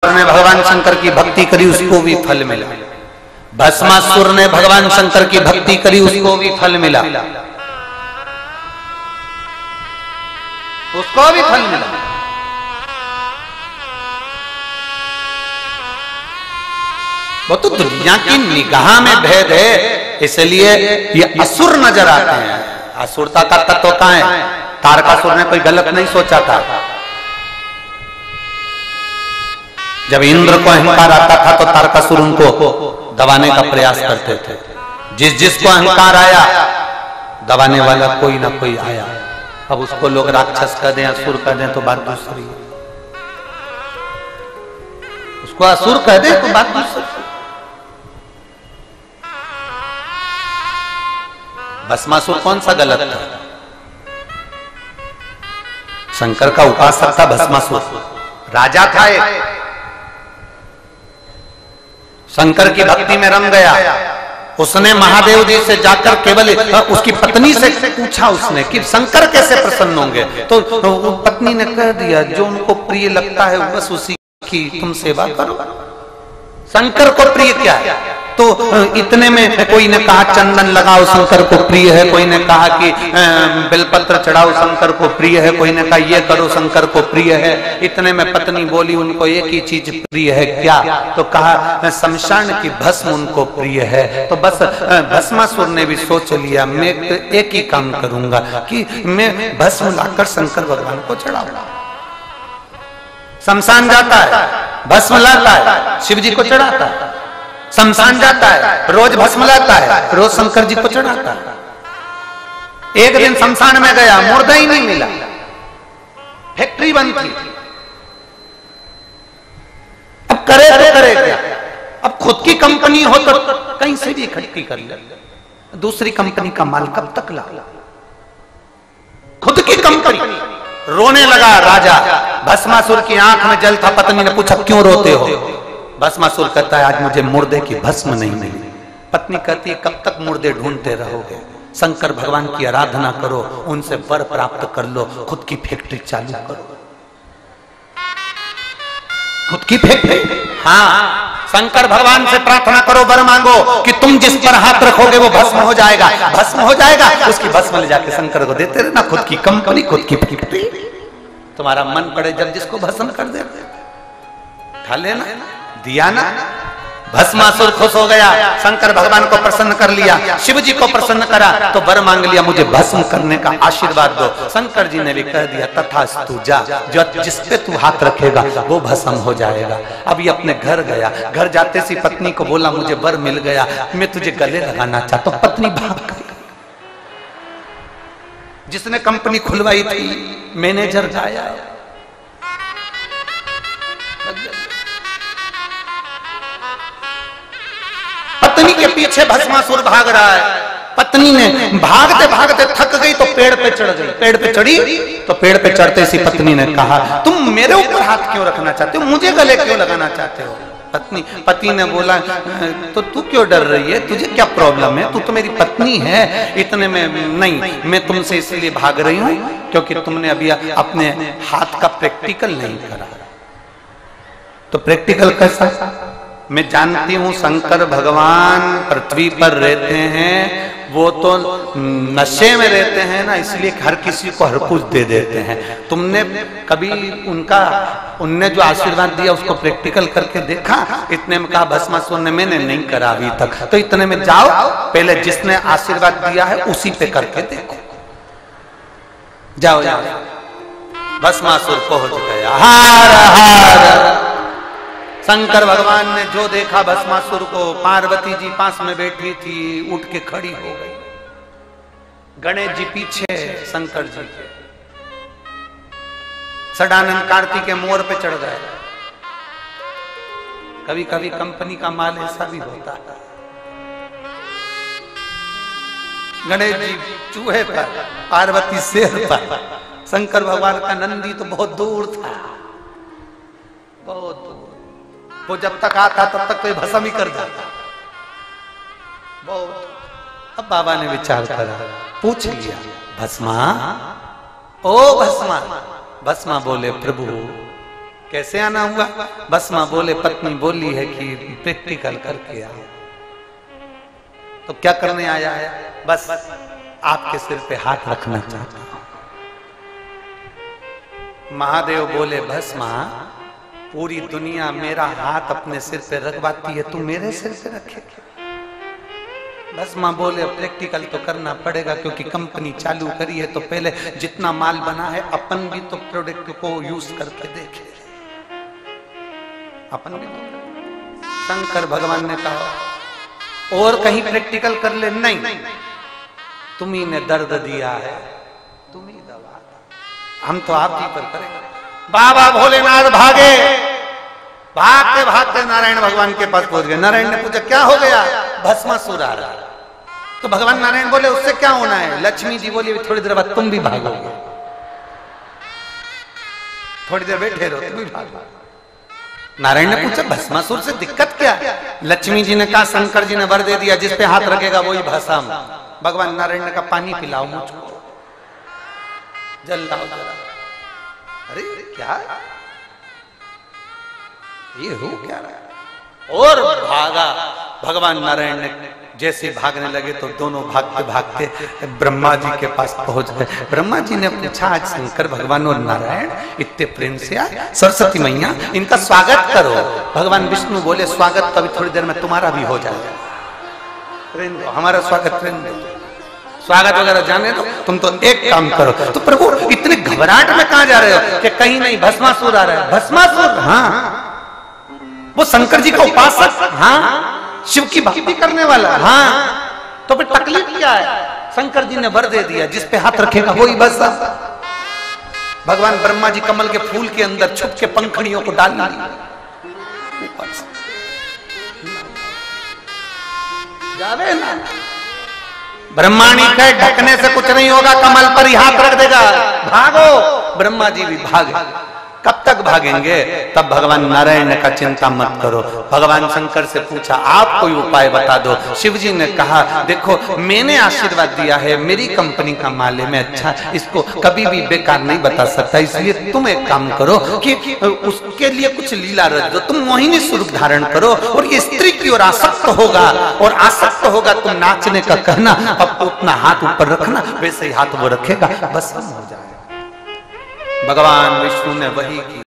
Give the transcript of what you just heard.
ने भगवान शंकर की भक्ति करी, उसको भी फल मिला। भस्मासुर ने भगवान शंकर की भक्ति करी, उसको भी फल मिला, उसको भी फल मिला। वो तो दुनिया की निगाह में भेद है, इसलिए ये असुर नजर आते हैं। असुरता का तत्व कहां है? तारकासुर ने कोई गलत नहीं सोचा था। जब इंद्र को अहंकार आता था तो तारकासुर उनको दबाने का प्रयास करते थे। जिसको अहंकार आया, दबाने वाला कोई ना कोई आया। अब उसको लोग राक्षस कह दें, असुर कह दें तो बात दूसरी, उसको असुर कह दें तो बात दूसरी। भस्मासुर कौन सा गलत था? शंकर का उपासक था भस्मासुर, राजा था एक, शंकर की भक्ति में रम गया। उसने महादेव जी से जाकर केवल उसकी पत्नी से पूछा उसने कि शंकर कैसे प्रसन्न होंगे, तो पत्नी ने कह दिया जो उनको प्रिय लगता है बस उसी की तुम सेवा करो। शंकर को प्रिय क्या है? तो इतने में कोई ने कहा चंदन लगाओ, शंकर को प्रिय है। कोई ने कहा कि बेलपत्र चढ़ाओ, शंकर को प्रिय है। कोई ने कहा ये करो, शंकर को प्रिय है। इतने में पत्नी बोली उनको एक ही चीज प्रिय है, क्या? तो कहा शमशान की भस्म उनको प्रिय है। तो बस भस्मासुर ने भी सोच लिया मैं एक ही काम करूंगा कि मैं भस्म लाकर शंकर भगवान को चढ़ाऊंगा। शमशान जाता है, भस्म लाता है, शिव जी को चढ़ाता है। शमशान जाता है, रोज भस्म लाता है, रोज शंकर जी को चढ़ाता है। एक दिन शमशान में गया, मुर्दा ही नहीं मिला, फैक्ट्री बंद थी। अब करे तो करे क्या? अब खुद की कंपनी हो तो कहीं से भी इकट्ठी कर ले, दूसरी कंपनी का माल कब तक ला? खुद की कंपनी। रोने लगा राजा। भस्मासुर की आंख में जल था। पत्नी ने पूछा क्यों रोते हो? भस्मासुर कहता है आज मुझे मुर्दे की भस्म नहीं मिली। पत्नी कहती है कब तक मुर्दे ढूंढते रहोगे? शंकर भगवान की आराधना करो, उनसे वर प्राप्त कर लो, खुद की फैक्ट्री चालू करो। खुद की फैक्ट्री? हाँ, शंकर भगवान से प्रार्थना करो, वर मांगो कि तुम जिस पर हाथ रखोगे वो भस्म हो जाएगा, भस्म हो जाएगा। उसकी भस्म ले जाके शंकर को देते रहना। खुद की कंपनी, खुद की फैक्ट्री। तुम्हारा मन पड़े जब जिसको भस्म कर देते, खा लेना, दिया ना। भस्मासुर खुश हो गया, शंकर भगवान को प्रसन्न कर लिया, शिव जी को प्रसन्न करा तो वर मांग लिया मुझे भस्म करने का आशीर्वाद दो। शंकर जी ने भी कह दिया तथास्तु, जा, जो जिस पे तू हाथ रखेगा वो भस्म हो जाएगा। अब ये अपने घर गया, घर जाते सी पत्नी को बोला मुझे वर मिल गया, मैं तुझे गले लगाना चाहता हूं। पत्नी भाग गई। जिसने कंपनी खुलवाई थी मैनेजर गाया। पत्नी के पीछे भस्मासुर भाग रहा है। पत्नी ने भागते भागते थक गई तो पेड़ पे चढ़ गई। पेड़ पे चढ़ी तो पेड़ पे चढ़ते सी पत्नी ने कहा तुम मेरे ऊपर हाथ क्यों रखना चाहते हो? मुझे गले क्यों लगाना चाहते हो? पति ने बोला तो तू क्यों डर रही है? तुझे क्या प्रॉब्लम है? तू तो मेरी पत्नी है। इतने में नहीं, मैं तुमसे इसलिए भाग रही हूं क्योंकि तुमने अभी अपने हाथ का प्रैक्टिकल नहीं करा। तो प्रैक्टिकल कैसा? मैं जानती हूं शंकर भगवान पृथ्वी पर रहते हैं, वो तो नशे में रहते हैं ना, इसलिए हर किसी को हर कुछ दे देते हैं। तुमने कभी उनने जो आशीर्वाद दिया उसको प्रैक्टिकल करके देखा? इतने में कहा भस्मासुर ने मैंने नहीं करा अभी तक। तो इतने में जाओ पहले जिसने आशीर्वाद दिया है उसी पे करके देखो। जाओ जाओ। भस्मासुर पहुंच गया। हार हार। शंकर भगवान ने जो देखा भस्मासुर को, पार्वती जी पास में बैठी थी, उठ के खड़ी हो गई। गणेश जी पीछे शंकर जी के, सदानंद कार्तिक के मोर पे चढ़ गए। कभी कभी कंपनी का माल ऐसा भी होता है। गणेश जी चूहे पर, पार्वती शेर पर, शंकर भगवान का नंदी तो बहुत दूर था, बहुत दूर। वो जब तक आता तब तक कोई भस्म ही कर जाता बहुत। अब बाबा ने विचार करा, पूछ लिया भस्मा, ओ भस्मा। भस्मा बोले प्रभु कैसे आना हुआ? बस मां बोले पत्नी बोली है कि प्रैक्टिकल करके आओ। तो क्या करने आया है? बस आपके सिर पे हाथ रखना चाहता हूं। महादेव बोले बस मां, पूरी दुनिया मेरा हाथ अपने सिर पे रखवाती है, तू मेरे सिर पे रखे? बस मां बोले प्रैक्टिकल तो करना पड़ेगा, क्योंकि कंपनी चालू करी है तो पहले जितना माल बना है अपन भी तो प्रोडक्ट को यूज करके देखे। अपन भी शंकर भगवान ने कहा और कहीं प्रैक्टिकल कर ले, नहीं, तुम्ही ने दर्द दिया है, तुम ही दवा, हम तो आप ही पर करेंगे। बाबा भोलेनाथ भागे, भागते भागते नारायण भगवान के पास पहुंच गए। नारायण ने पूछा क्या हो गया? भस्मासुर आ रहा। तो भगवान नारायण बोले उससे क्या होना है? लक्ष्मी जी बोली थोड़ी देर बाद तुम भी भागोगे, थोड़ी देर बैठे रहो, तुम भी भागो। नारायण ने पूछा भस्मासुर से दिक्कत क्या? लक्ष्मी जी ने कहा शंकर जी ने वर दे दिया, जिस पे हाथ रखेगा वही भस्म। भगवान नारायण ने कहा पानी पिलाओ मुझको, जल लाओ जरा। अरे क्या ये हो क्या रहा? और भागा। भगवान नारायण ने जैसे भागने लगे तो दोनों भागते भागते ब्रह्मा जी के पास पहुंच गए। ब्रह्मा जी ने पूछा आज शंकर भगवान और नारायण इतने प्रेम से आए, सरस्वती मैया इनका स्वागत करो। भगवान विष्णु बोले स्वागत तो अभी थोड़ी देर में तुम्हारा भी हो जाएगा, हमारा स्वागत स्वागत वगैरह जाने दो, तुम तो एक काम करो। तो प्रभु इतने घबराहट में कहां जा रहे हो? कि कहीं नहीं भस्मासुर आ रहा है। भस्मासुर? हाँ, वो शंकर जी का उपासक, हाँ, शिव की भक्ति करने वाला, हाँ। तो फिर तकलीफ क्या है? शंकर जी ने वर दे दिया, जिस पे हाथ रखेगा वही बस। भगवान ब्रह्मा जी कमल के फूल के अंदर छुप के पंखड़ियों को डाल जावे ना। ब्रह्माणी के ढकने से कुछ नहीं होगा, कमल पर ही हाथ रख देगा, भागो। ब्रह्मा जी भी भागे। कब तक भागेंगे? तब भगवान नारायण ने कहा चिंता मत करो। भगवान शंकर से पूछा आप कोई उपाय बता दो। शिव जी ने कहा देखो मैंने आशीर्वाद दिया है, मेरी कंपनी का माल है, मैं अच्छा इसको कभी भी बेकार नहीं बता सकता, इसलिए तुम एक काम करो कि उसके लिए कुछ लीला रच दो, तुम मोहिनी स्वरूप धारण करो और ये स्त्री की ओर आसक्त होगा, और आसक्त होगा तुम नाचने का कहना, अब अपना हाथ ऊपर रखना, वैसे ही हाथ वो रखेगा, बस हो जाएगा। भगवान विष्णु ने वही की।